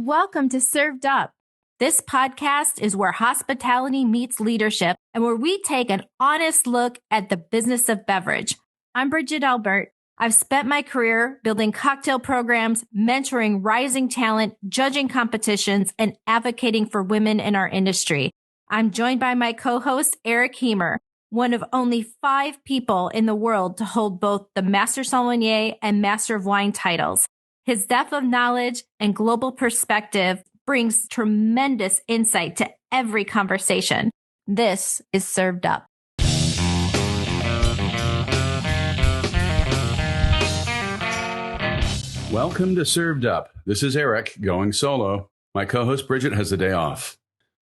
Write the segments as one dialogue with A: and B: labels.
A: welcome to Served Up. This podcast is where hospitality meets leadership and where we take an honest look at the business of beverage. I'm Bridget Albert. I've spent my career building cocktail programs, mentoring rising talent, judging competitions, and advocating for women in our industry. I'm joined by my co-host, Eric Heemer, one of only 5 people in the world to hold both the Master Sommelier and Master of Wine titles. His depth of knowledge and global perspective brings tremendous insight to every conversation. This is Served Up.
B: Welcome to Served Up. This is Eric, going solo. My co-host Bridget has the day off.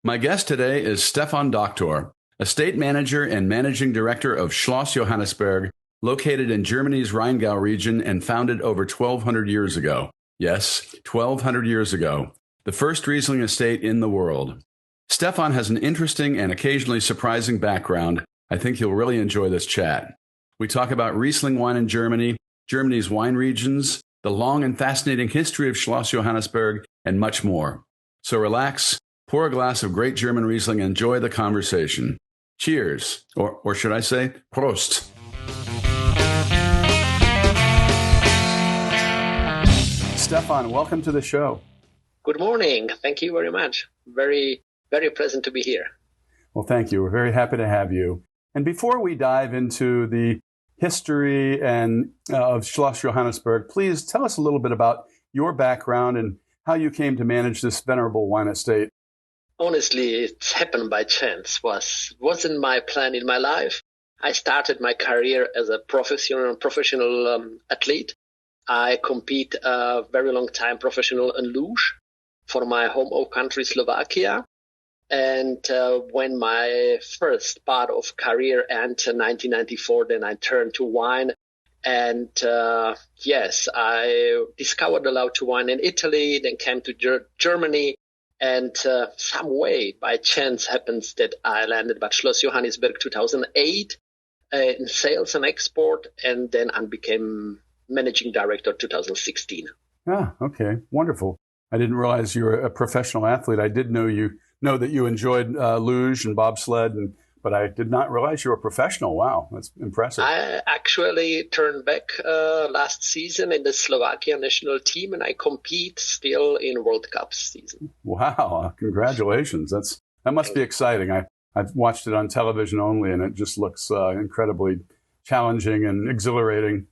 B: My guest today is Stefan Doktor, estate manager and managing director of Schloss Johannisberg, located in Germany's Rheingau region and founded over 1,200 years ago. Yes, 1,200 years ago. The first Riesling estate in the world. Stefan has an interesting and occasionally surprising background. I think you'll really enjoy this chat. We talk about Riesling wine in Germany, Germany's wine regions, the long and fascinating history of Schloss Johannisberg, and much more. So relax, pour a glass of great German Riesling, and enjoy the conversation. Cheers, or should I say, Prost. Stefan, welcome to the show.
C: Good morning. Thank you very much. Very, very pleasant to be here.
B: Well, thank you. We're very happy to have you. And before we dive into the history and of Schloss Johannisberg, please tell us a little bit about your background and how you came to manage this venerable wine estate.
C: Honestly, it's happened by chance. Wasn't my plan in my life. I started my career as a professional athlete. I compete a very long time professional in luge for my home country, Slovakia. And when my first part of career ended in 1994, then I turned to wine. And yes, I discovered the love to wine in Italy, then came to Germany. And some way, by chance, happens that I landed at Schloss Johannisberg 2008 in sales and export. And then I became managing director 2016.
B: Ah, okay. Wonderful. I didn't realize you were a professional athlete. I did know that you enjoyed luge and bobsled, but I did not realize you were a professional. Wow, that's impressive.
C: I actually turned back last season in the Slovakia national team, and I compete still in World Cup season.
B: Wow, congratulations. That must be exciting. I've watched it on television only, and it just looks incredibly challenging and exhilarating.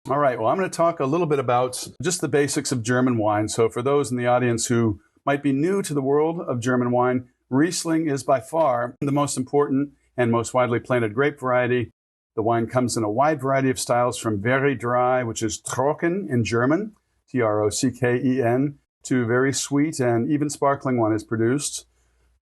B: All right. Well, I'm going to talk a little bit about just the basics of German wine. So for those in the audience who might be new to the world of German wine, Riesling is by far the most important and most widely planted grape variety. The wine comes in a wide variety of styles from very dry, which is trocken in German, Trocken, to very sweet and even sparkling wine is produced.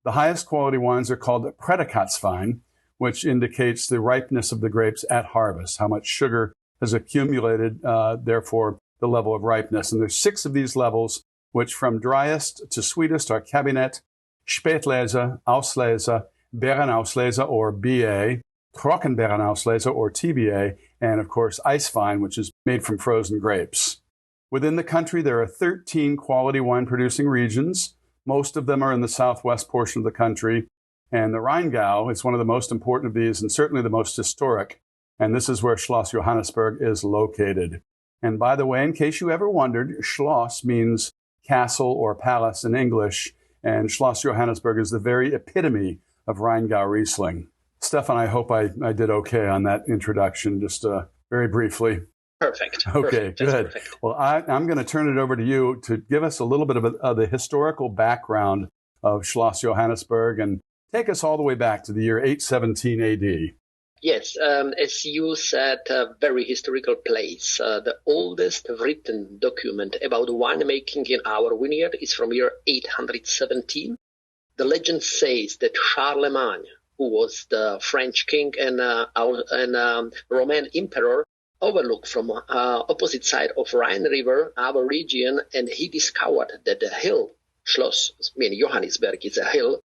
B: The highest quality wines are called Prädikatswein, which indicates the ripeness of the grapes at harvest, how much sugar has accumulated, therefore the level of ripeness. And there's 6 of these levels, which from driest to sweetest are Kabinett, Spätlese, Auslese, Beerenauslese or BA, Trockenbeerenauslese or TBA, and of course Eiswein, which is made from frozen grapes. Within the country, there are 13 quality wine producing regions. Most of them are in the southwest portion of the country. And the Rheingau is one of the most important of these and certainly the most historic. And this is where Schloss Johannisberg is located. And by the way, in case you ever wondered, Schloss means castle or palace in English. And Schloss Johannisberg is the very epitome of Rheingau Riesling. Stefan, I hope I did okay on that introduction, just very briefly.
C: Perfect.
B: Okay,
C: perfect.
B: good.
C: Perfect.
B: Well, I'm going to turn it over to you to give us a little bit of the historical background of Schloss Johannisberg and take us all the way back to the year 817 AD.
C: Yes, as you said, a very historical place. The oldest written document about winemaking in our vineyard is from year 817. The legend says that Charlemagne, who was the French king and Roman emperor, overlooked from opposite side of Rhine River our region, and he discovered that the hill, Schloss, Johannisberg is a hill,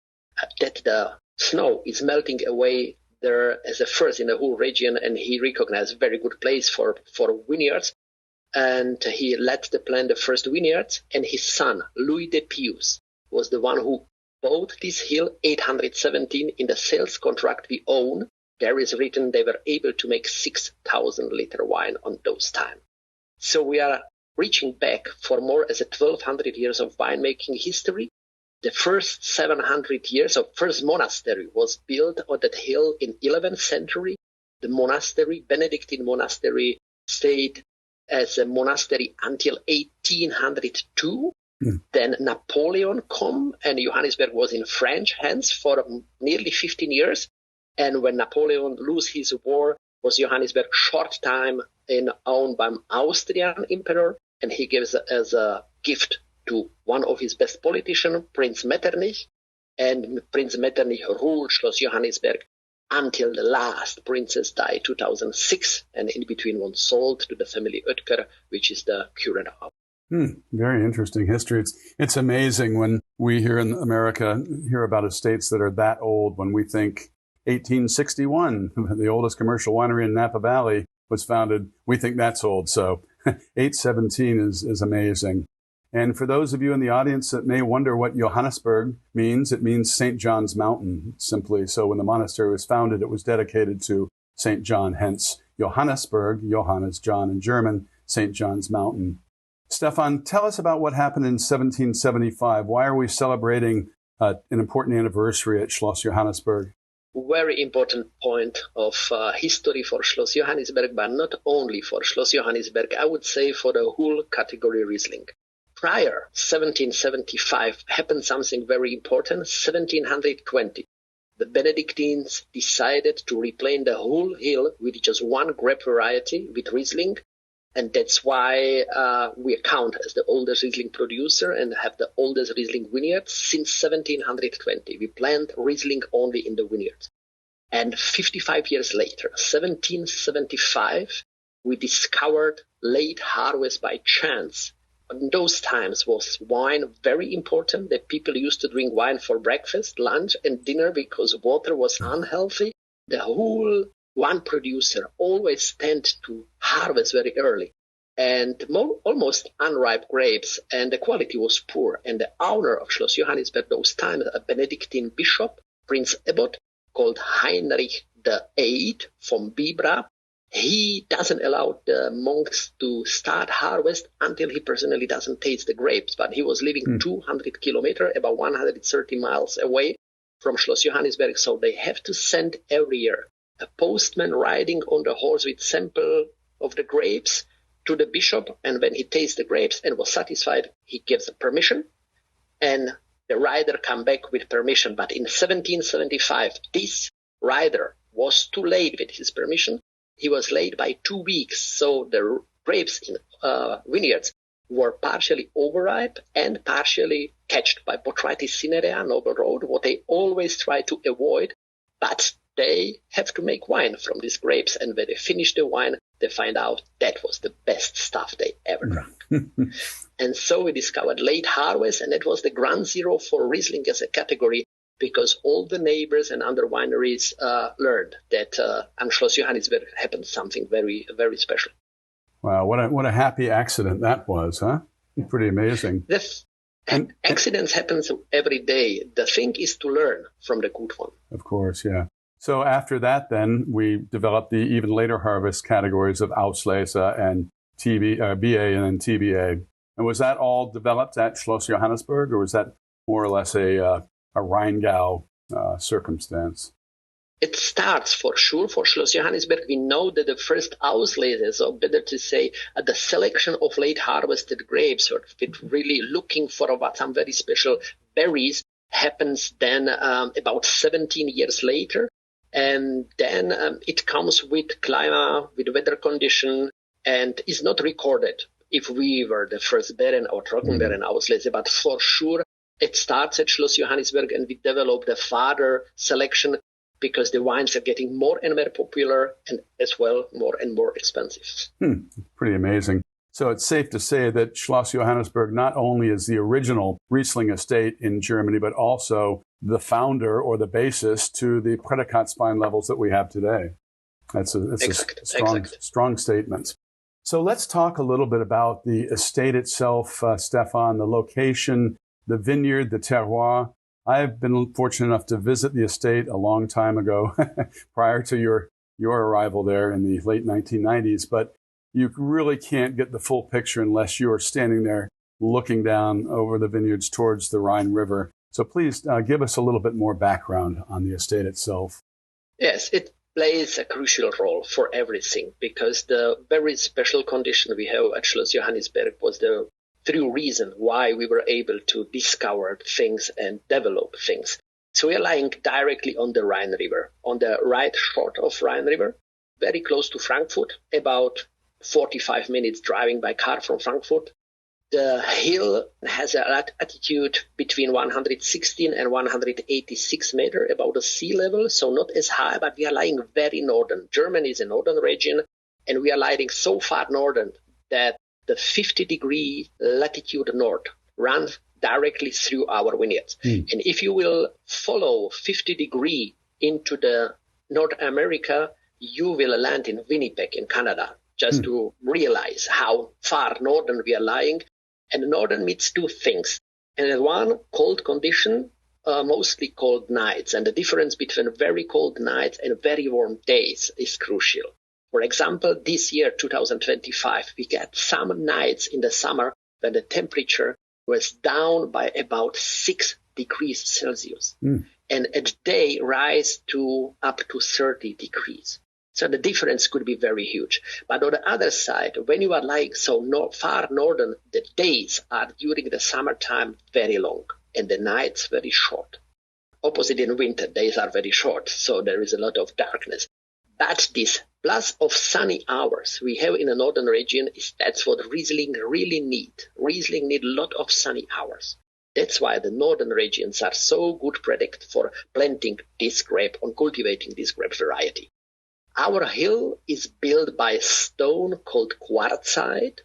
C: that the snow is melting away there as a first in the whole region, and he recognized a very good place for vineyards. and he led to plant the first vineyards. And his son, Louis de Pius, was the one who bought this hill, 817, in the sales contract we own. There is written they were able to make 6,000 liter wine on those time. So we are reaching back for more as a 1,200 years of winemaking history. The first 700 years of first monastery was built on that hill in 11th century. The monastery, Benedictine monastery, stayed as a monastery until 1802. Then Napoleon came, and Johannisberg was in French hands for nearly 15 years. And when Napoleon lost his war, was Johannisberg short time owned by Austrian emperor, and he gives as a gift to one of his best politicians, Prince Metternich. And Prince Metternich ruled Schloss Johannisberg until the last princess died 2006, and in between one sold to the family Oetker, which is the current house.
B: Very interesting history. It's amazing when we here in America hear about estates that are that old. When we think 1861, the oldest commercial winery in Napa Valley was founded, we think that's old. So 817 is amazing. And for those of you in the audience that may wonder what Johannisberg means, it means St. John's Mountain, simply. So when the monastery was founded, it was dedicated to St. John, hence Johannisberg, Johannes, John in German, St. John's Mountain. Stefan, tell us about what happened in 1775. Why are we celebrating an important anniversary at Schloss Johannisberg?
C: Very important point of history for Schloss Johannisberg, but not only for Schloss Johannisberg, I would say for the whole category Riesling. Prior 1775 happened something very important. 1720, the Benedictines decided to replant the whole hill with just one grape variety, with Riesling. And that's why we count as the oldest Riesling producer and have the oldest Riesling vineyards since 1720. We plant Riesling only in the vineyards. And 55 years later, 1775, we discovered late harvest by chance. In those times was wine very important. The people used to drink wine for breakfast, lunch, and dinner because water was unhealthy. The whole wine producer always tend to harvest very early and almost unripe grapes, and the quality was poor. And the owner of Schloss Johannisberg those times, a Benedictine bishop, Prince Abbot, called Heinrich VIII from Bibra, he doesn't allow the monks to start harvest until he personally doesn't taste the grapes. But he was living 200 kilometers, about 130 miles away from Schloss Johannisberg, so they have to send every year a postman riding on the horse with sample of the grapes to the bishop, and when he tastes the grapes and was satisfied, he gives the permission, and the rider come back with permission. But in 1775, this rider was too late with his permission. He was late by 2 weeks, so the grapes in vineyards were partially overripe and partially catched by Botrytis cinerea, noble rot, what they always try to avoid. But they have to make wine from these grapes, and when they finish the wine, they find out that was the best stuff they ever drank. And so we discovered late harvest, and that was the ground zero for Riesling as a category, because all the neighbors and other wineries learned that on Schloss Johannisberg happened something very, very special.
B: Wow, what a happy accident that was, huh? Pretty amazing.
C: And accidents happen every day. The thing is to learn from the good one.
B: Of course, yeah. So after that, then, we developed the even later harvest categories of Auslese and BA and then TBA. And was that all developed at Schloss Johannisberg, or was that more or less a Rheingau circumstance?
C: It starts for sure for Schloss Johannisberg. We know that the first Auslese, or better to say, the selection of late harvested grapes, or with really looking for some very special berries, happens then about 17 years later. And then it comes with climate, with weather condition, and is not recorded if we were the first Baron or Trockenbeeren Auslese. But for sure, it starts at Schloss Johannisberg, and we developed a further selection because the wines are getting more and more popular and as well more and more expensive.
B: Pretty amazing. So it's safe to say that Schloss Johannisberg not only is the original Riesling estate in Germany, but also the founder or the basis to the Prädikatswein levels that we have today. That's a strong statement. So let's talk a little bit about the estate itself, Stefan, the location, the vineyard, the terroir. I've been fortunate enough to visit the estate a long time ago, prior to your arrival there in the late 1990s. But you really can't get the full picture unless you're standing there looking down over the vineyards towards the Rhine River. So please give us a little bit more background on the estate itself.
C: Yes, it plays a crucial role for everything because the very special condition we have at Schloss Johannisberg was the true reason why we were able to discover things and develop things. So we are lying directly on the Rhine River, on the right shore of Rhine River, very close to Frankfurt, about 45 minutes driving by car from Frankfurt. The hill has an altitude between 116 and 186 meters above the sea level, so not as high, but we are lying very northern. Germany is a northern region, and we are lying so far northern that the 50-degree latitude north runs directly through our vineyards. And if you will follow 50-degree into the North America, you will land in Winnipeg in Canada, just to realize how far northern we are lying. And northern means two things. And one, cold condition, mostly cold nights. And the difference between very cold nights and very warm days is crucial. For example, this year, 2025, we get some nights in the summer when the temperature was down by about 6 degrees Celsius. And at day rise to up to 30 degrees. So the difference could be very huge. But on the other side, when you are lying so far northern, the days are during the summertime very long and the nights very short. Opposite in winter, days are very short, so there is a lot of darkness. But this plus of sunny hours we have in the northern region, that's what Riesling really need. Riesling need a lot of sunny hours. That's why the northern regions are so good product for planting this grape and cultivating this grape variety. Our hill is built by stone called quartzite,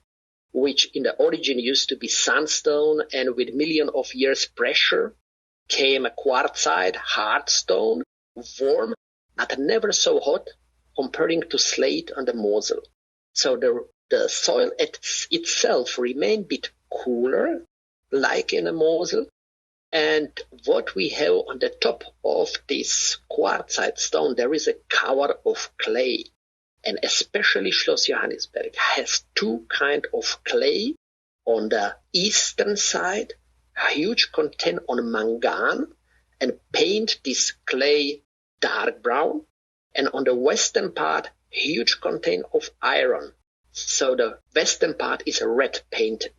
C: which in the origin used to be sandstone, and with millions of years pressure came a quartzite, hard stone, warm, but never so hot, comparing to slate on the Mosel. So the soil itself remained a bit cooler, like in the Mosel. And what we have on the top of this quartzite stone, there is a cover of clay. And especially Schloss Johannisberg has two kinds of clay. On the eastern side, a huge content on mangan, and paint this clay dark brown. And on the western part, huge content of iron. So the western part is red painted.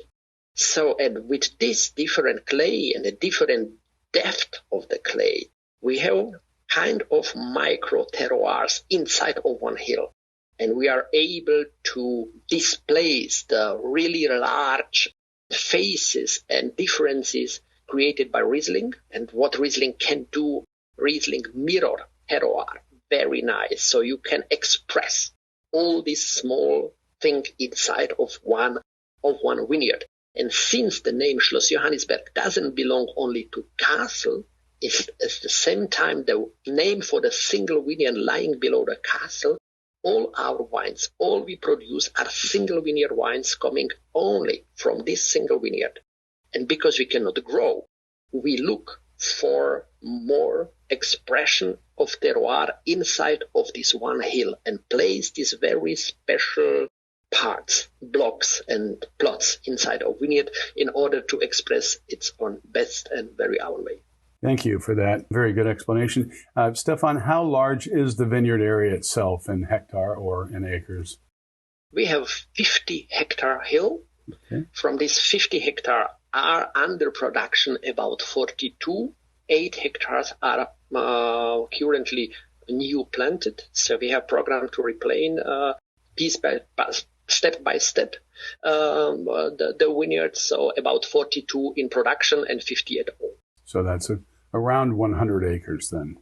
C: So, and with this different clay and the different depth of the clay, we have kind of micro terroirs inside of one hill. And we are able to displace the really large phases and differences created by Riesling. And what Riesling can do, Riesling mirror terroir very nice. So you can express all these small things inside of one vineyard. And since the name Schloss Johannisberg doesn't belong only to castle, it's at the same time the name for the single vineyard lying below the castle. All our wines, all we produce are single vineyard wines coming only from this single vineyard. And because we cannot grow, we look for more expression of terroir inside of this one hill and place these very special parts, blocks and plots inside of vineyard in order to express its own best and very own way.
B: Thank you for that very good explanation. Stefan, how large is the vineyard area itself in hectare or in acres?
C: We have 50 hectare hill. Okay. From this 50 hectare are under production about 42. 8 hectares are currently new planted. So we have program to replant step by step the vineyard. So about 42 in production and 50 at home.
B: So that's around 100 acres then.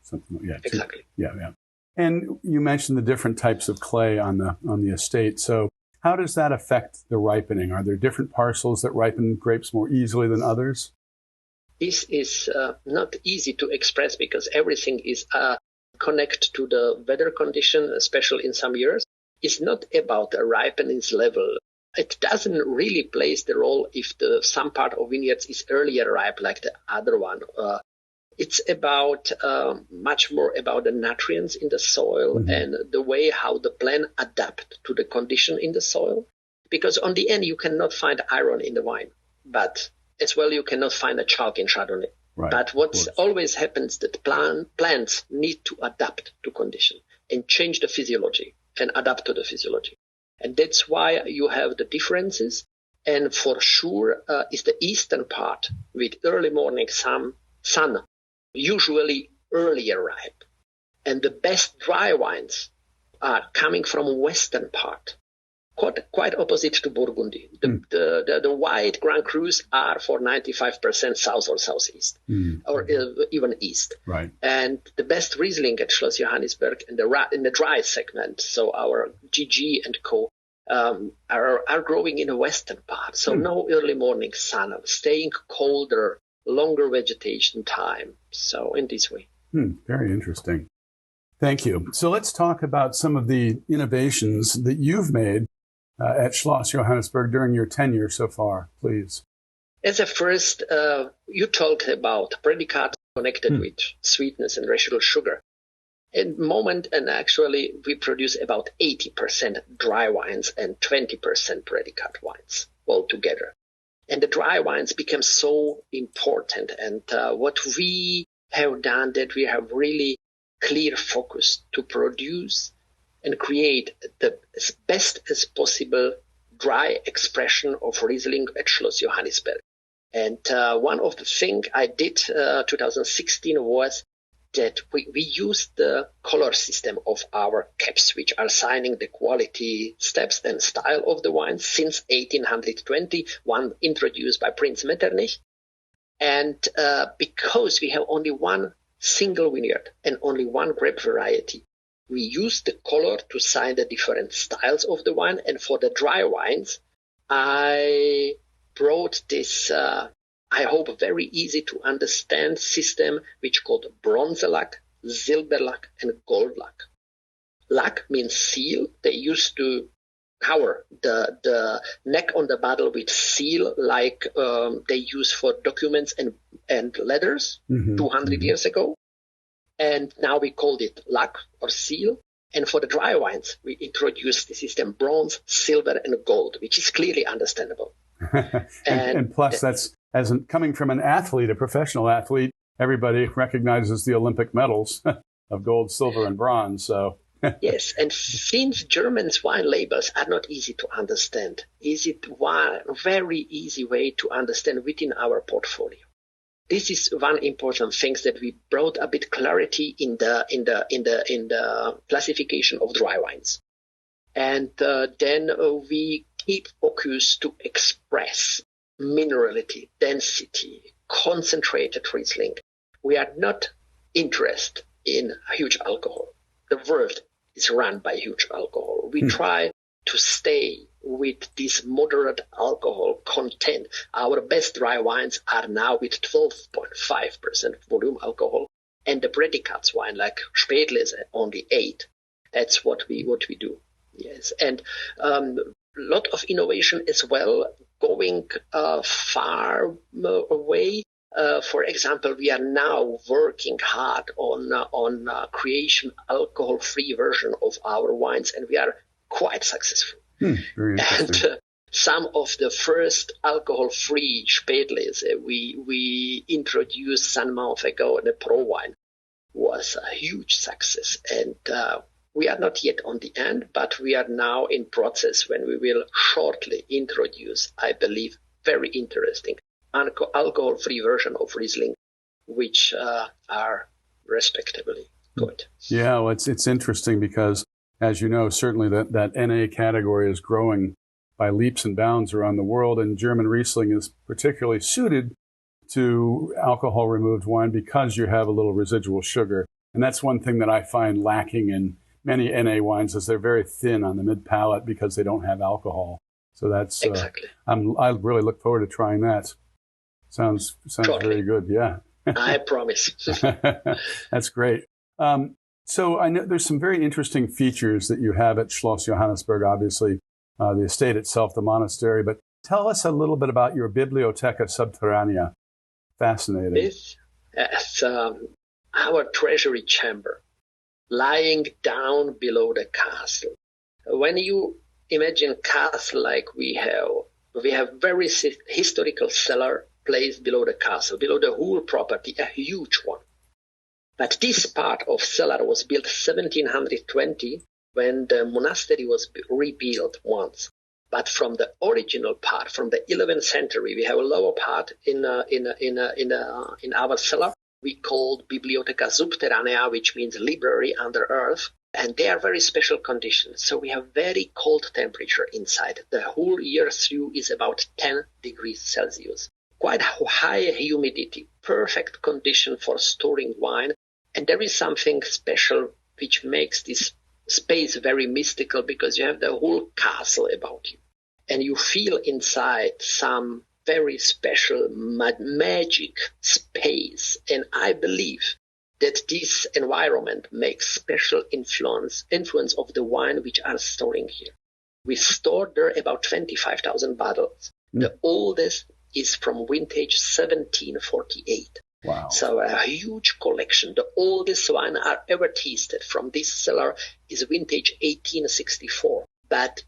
B: Something like that.
C: Exactly.
B: Yeah. And you mentioned the different types of clay on the estate. So how does that affect the ripening? Are there different parcels that ripen grapes more easily than others?
C: This is not easy to express because everything is connected to the weather condition, especially in some years. is not about the ripeness level. It doesn't really play the role if some part of vineyards is earlier ripe like the other one. It's about much more about the nutrients in the soil and the way how the plant adapt to the condition in the soil. Because on the end, you cannot find iron in the wine, but as well, you cannot find a chalk in Chardonnay.
B: Right,
C: but what always happens that plants need to adapt to condition and change the physiology and adapt to the physiology. And that's why you have the differences. And for sure, is the eastern part with early morning sun, usually earlier ripe. And the best dry wines are coming from western part, quite opposite to Burgundy. The white Grand Crus are for 95% south or southeast, or even east.
B: Right.
C: And the best Riesling at Schloss Johannisberg in the dry segment, so our GG and Co. Are growing in the western part. So no early morning sun, staying colder, longer vegetation time. So in this way.
B: Very interesting. Thank you. So let's talk about some of the innovations that you've made at Schloss Johannisberg during your tenure so far, please.
C: As a first, you talked about predicates connected with sweetness and residual sugar. At the moment, and actually, we produce about 80% dry wines and 20% predicate wines altogether. And the dry wines became so important. And what we have done, that we have really clear focus to produce and create the best as possible dry expression of Riesling at Schloss Johannisberg. And one of the things I did 2016 was that we used the color system of our caps, which are signing the quality steps and style of the wine since 1820, one introduced by Prince Metternich. And because we have only one single vineyard and only one grape variety, we use the color to sign the different styles of the wine. And for the dry wines, I brought this, I hope, very easy to understand system, which called bronze lac, silver lac, and gold lac. Lac means seal. They used to cover the neck on the bottle with seal, like they use for documents and letters 200 years ago. And now we called it lac or seal. And for the dry wines, we introduced the system bronze, silver, and gold, which is clearly understandable.
B: and plus, that's coming from an athlete, a professional athlete, everybody recognizes the Olympic medals of gold, silver, and bronze. So
C: yes, and since German's wine labels are not easy to understand, is it one very easy way to understand within our portfolio? This is one important thing, that we brought a bit clarity in the classification of dry wines, and then we keep focus to express minerality, density, concentrated Riesling. We are not interested in huge alcohol. The world is run by huge alcohol. We try to stay with this moderate alcohol content. Our best dry wines are now with 12.5% volume alcohol, and the predicates wine like Spätlese only 8. That's what we do. Yes, and lot of innovation as well, going far away. For example, we are now working hard on creation alcohol-free version of our wines, and we are quite successful.
B: Very interesting.
C: And some of the first alcohol-free Spätlese we introduced some months ago in the Pro wine was a huge success. And we are not yet on the end, but we are now in process when we will shortly introduce, I believe, very interesting alcohol-free version of Riesling, which are respectably good.
B: Yeah, well, it's interesting because, as you know, certainly that NA category is growing by leaps and bounds around the world, and German Riesling is particularly suited to alcohol-removed wine because you have a little residual sugar. And that's one thing that I find lacking in many NA wines, is they're very thin on the mid-palate because they don't have alcohol. So that's
C: exactly.
B: I really look forward to trying that. Sounds
C: Shortly.
B: Very good. Yeah,
C: I promise.
B: That's great. So I know there's some very interesting features that you have at Schloss Johannisberg, obviously, the estate itself, the monastery. But tell us a little bit about your Biblioteca Subterranea. Fascinating.
C: This is our treasury chamber, lying down below the castle. When you imagine castle like we have very historical cellar placed below the castle, below the whole property, a huge one. But this part of cellar was built 1720 when the monastery was rebuilt once. But from the original part, from the 11th century, we have a lower part in our cellar we called Biblioteca Subterranea, which means library under earth. And they are very special conditions. So we have very cold temperature inside. The whole year through is about 10 degrees Celsius. Quite high humidity, perfect condition for storing wine. And there is something special which makes this space very mystical because you have the whole castle about you. And you feel inside some very special magic space. And I believe that this environment makes special influence of the wine which are storing here. We stored there about 25,000 bottles. The oldest is from vintage 1748.
B: Wow.
C: So a huge collection. The oldest wine are ever tasted from this cellar is vintage 1864. But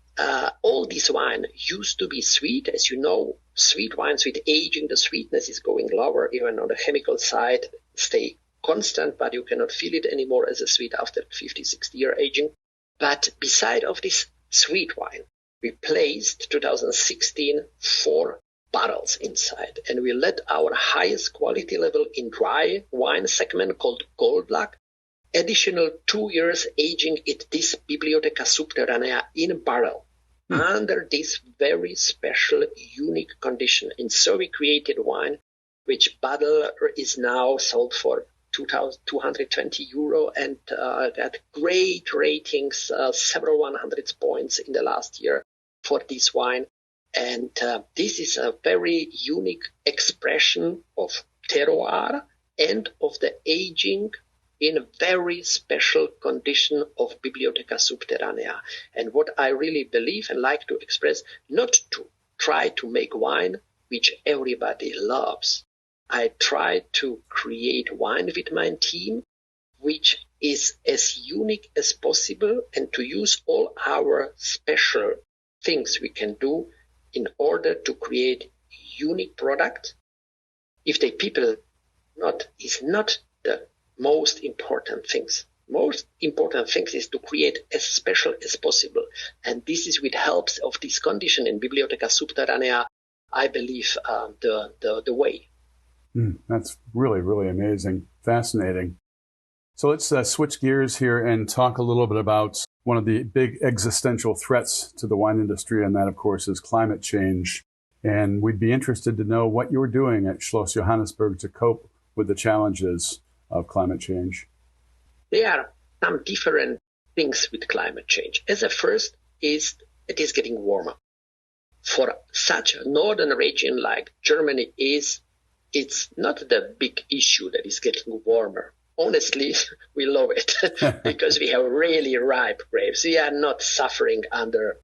C: all this wine used to be sweet. As you know, sweet wines with aging, the sweetness is going lower. Even on the chemical side, stay constant, but you cannot feel it anymore as a sweet after 50, 60-year aging. But beside of this sweet wine, we placed 2016 4 barrels inside, and we let our highest quality level in dry wine segment called Gold Black, additional 2 years aging at this Biblioteca Subterranea in barrel under this very special, unique condition. And so we created wine, which bottle is now sold for €220 and got great ratings, several 100 points in the last year for this wine. And this is a very unique expression of terroir and of the aging in a very special condition of Biblioteca Subterranea. And what I really believe and like to express, not to try to make wine which everybody loves. I try to create wine with my team, which is as unique as possible, and to use all our special things we can do in order to create unique product. If the people is not the most important things. Most important things is to create as special as possible. And this is with helps of this condition in Biblioteca Subterranea, I believe, the way.
B: That's really, really amazing. Fascinating. So let's switch gears here and talk a little bit about one of the big existential threats to the wine industry, and that, of course, is climate change. And we'd be interested to know what you're doing at Schloss Johannisberg to cope with the challenges of climate change.
C: There are some different things with climate change. As a first is it is getting warmer. For such a northern region like Germany it's not the big issue that is getting warmer. Honestly, we love it because we have really ripe grapes. We are not suffering under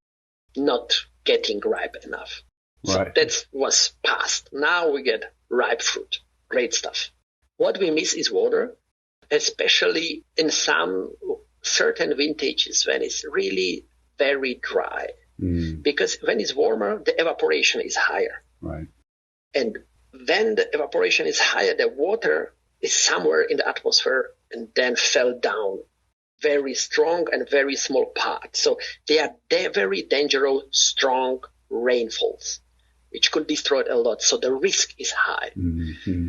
C: not getting ripe enough.
B: Right.
C: So that was past. Now we get ripe fruit. Great stuff. What we miss is water, especially in some certain vintages when it's really very dry. Because when it's warmer, the evaporation is higher.
B: Right.
C: And when the evaporation is higher, the water is somewhere in the atmosphere and then fell down very strong and very small parts. So they are very dangerous, strong rainfalls, which could destroy a lot. So the risk is high. Mm-hmm.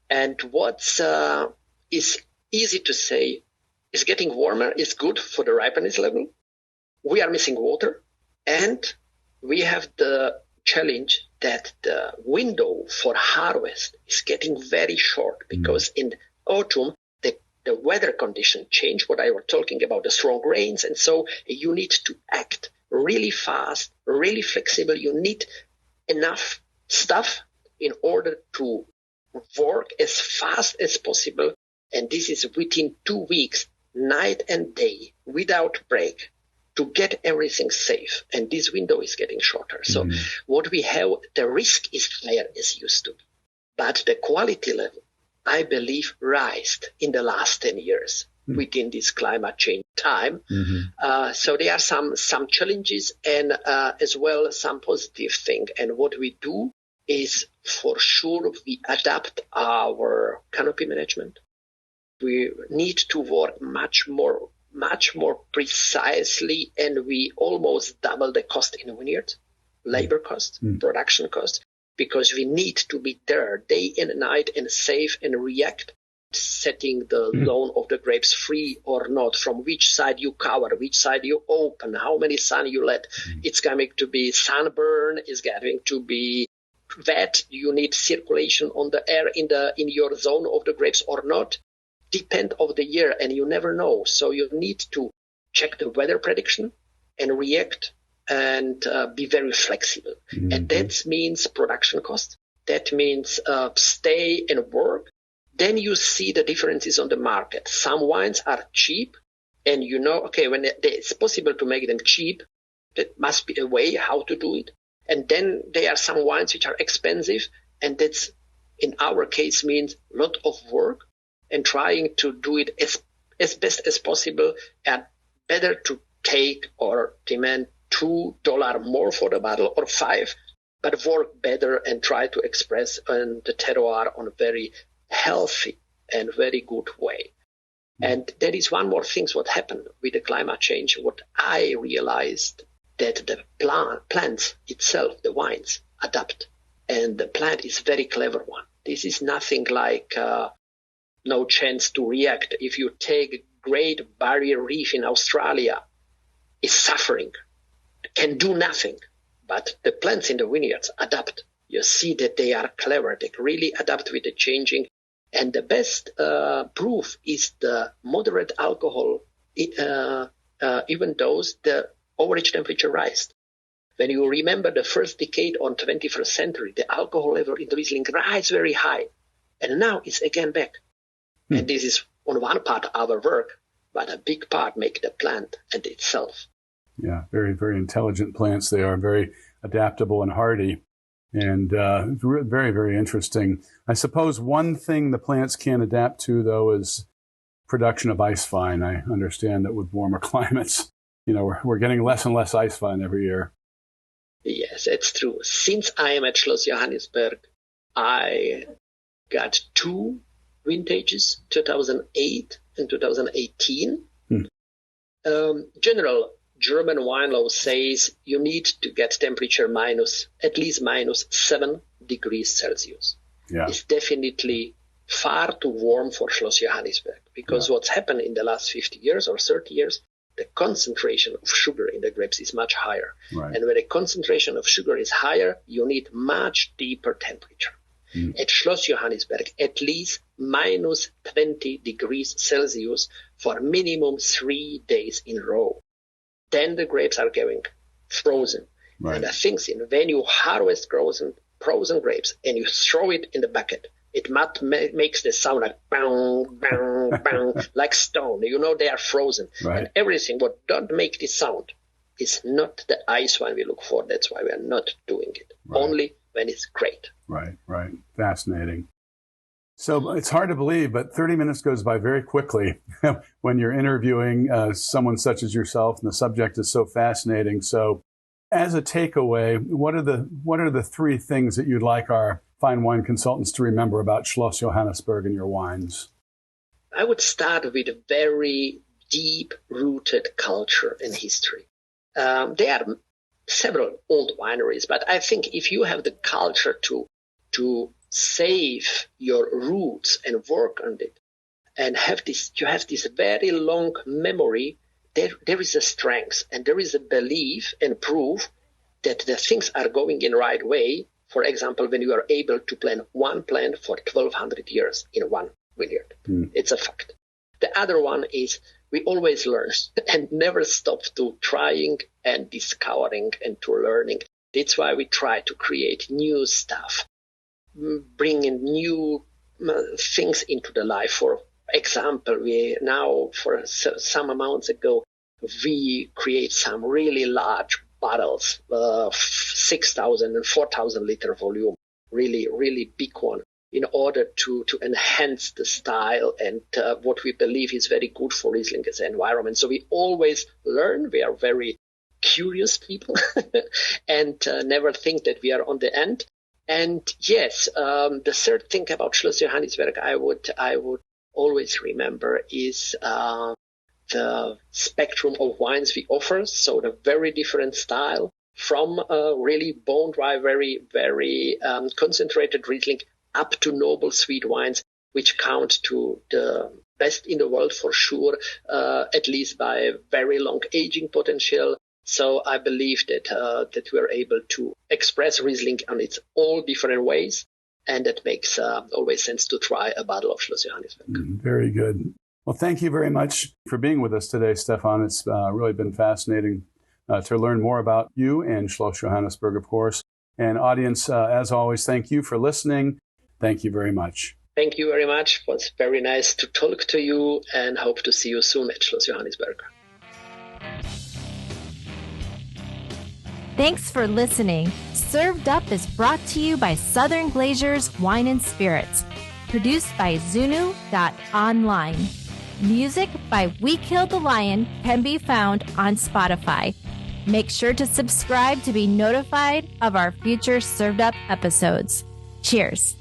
C: And what is easy to say is getting warmer is good for the ripeness level. We are missing water, and we have the challenge that the window for harvest is getting very short because in autumn, the weather conditions change, what I was talking about, the strong rains. And so you need to act really fast, really flexible. You need enough stuff in order to work as fast as possible. And this is within 2 weeks. night and day without break to get everything safe. And this window is getting shorter. So what we have, the risk is higher as used to be. But the quality level, I believe, rised in the last 10 years within this climate change time. So there are some challenges and as well some positive thing. And what we do is for sure we adapt our canopy management. We need to work much more precisely, and we almost double the cost in vineyards, labor cost, production cost, because we need to be there day and night and safe and react, setting the zone of the grapes free or not, from which side you cover, which side you open, how many sun you let. It's going to be sunburn, it's going to be wet, you need circulation on the air in your zone of the grapes or not. Depend of the year, and you never know. So you need to check the weather prediction and react and be very flexible. And that means production cost. That means stay and work. Then you see the differences on the market. Some wines are cheap, and you know, okay, when it's possible to make them cheap, there must be a way how to do it. And then there are some wines which are expensive, and that's, in our case, means a lot of work and trying to do it as best as possible, and better to take or demand $2 more for the bottle or $5, but work better and try to express the terroir on a very healthy and very good way. And there is one more thing what happened with the climate change. What I realized that the plants itself, the wines, adapt. And the plant is very clever one. This is nothing like no chance to react. If you take Great Barrier Reef in Australia, is suffering, can do nothing. But the plants in the vineyards adapt. You see that they are clever. They really adapt with the changing. And the best proof is the moderate alcohol, even though the average temperature rise. When you remember the first decade on 21st century, the alcohol level in the Riesling rise very high. And now it's again back. And this is on one part our work, but a big part make the plant and itself.
B: Yeah, very, very intelligent plants. They are very adaptable and hardy, and very, very interesting. I suppose one thing the plants can adapt to, though, is production of ice vine. I understand that with warmer climates, we're getting less and less ice vine every year.
C: Yes, it's true. Since I am at Schloss Johannisberg, I got 2 vintages, 2008 and 2018. General German wine law says you need to get temperature at least minus 7 degrees Celsius.
B: Yeah.
C: It's definitely far too warm for Schloss Johannisberg, because what's happened in the last 50 years or 30 years, the concentration of sugar in the grapes is much higher.
B: Right.
C: And when the concentration of sugar is higher, you need much deeper temperature. At Schloss Johannisberg, at least minus 20 degrees Celsius for minimum 3 days in a row. Then the grapes are going frozen.
B: Right.
C: And the things when you harvest frozen grapes and you throw it in the bucket, it makes the sound like bang, bang, bang, like stone. They are frozen.
B: Right.
C: And everything what don't make this sound is not the ice wine we look for. That's why we are not doing it.
B: Right.
C: Only when it's great.
B: Right. Fascinating. So it's hard to believe, but 30 minutes goes by very quickly when you're interviewing someone such as yourself, and the subject is so fascinating. So as a takeaway, what are the 3 things that you'd like our fine wine consultants to remember about Schloss Johannisberg and your wines?
C: I would start with a very deep-rooted culture and history. There are several old wineries, but I think if you have the culture to save your roots and work on it, and you have this very long memory, there is a strength and there is a belief and proof that the things are going in the right way. For example, when you are able to plant one plant for 1,200 years in one vineyard, it's a fact. The other one is we always learn and never stop to trying and discovering and to learning. That's why we try to create new stuff, bringing new things into the life. For example, we now, for some amounts ago, we create some really large bottles, 6,000 and 4,000 liter volume, really, really big one, in order to enhance the style and what we believe is very good for Riesling as an environment. So we always learn. We are very curious people and never think that we are on the end. And yes, the third thing about Schloss Johannisberg I would always remember is the spectrum of wines we offer. So the very different style from really bone dry, very, very concentrated Riesling up to noble sweet wines, which count to the best in the world for sure, at least by very long aging potential. So I believe that we're able to express Riesling on its all different ways, and that makes always sense to try a bottle of Schloss Johannisberg.
B: Very good. Well, thank you very much for being with us today, Stefan. It's really been fascinating to learn more about you and Schloss Johannisberg, of course. And audience, as always, thank you for listening. Thank you very much.
C: Thank you very much. It was very nice to talk to you, and hope to see you soon at Schloss Johannisberg.
A: Thanks for listening. Served Up is brought to you by Southern Glazer's Wine and Spirits. Produced by Zunu.online. Music by We Killed the Lion can be found on Spotify. Make sure to subscribe to be notified of our future Served Up episodes. Cheers.